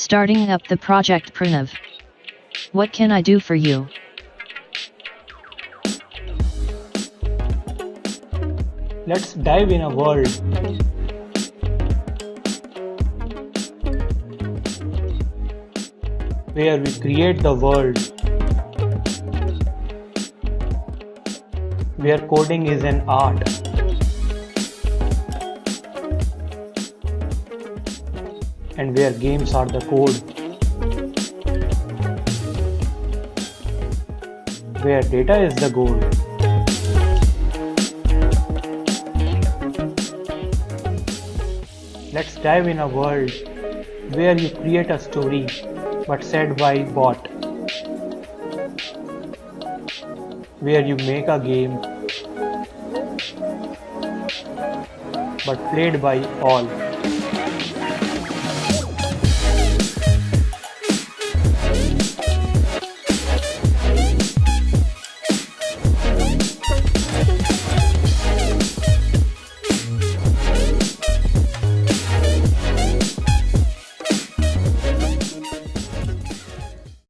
Starting up the project Pranav. What can I do for you? Let's dive in a world where we create the world, where coding is an art, and where games are the code, where data is the goal. Let's dive in a world where you create a story but said by bot, where you make a game but played by all.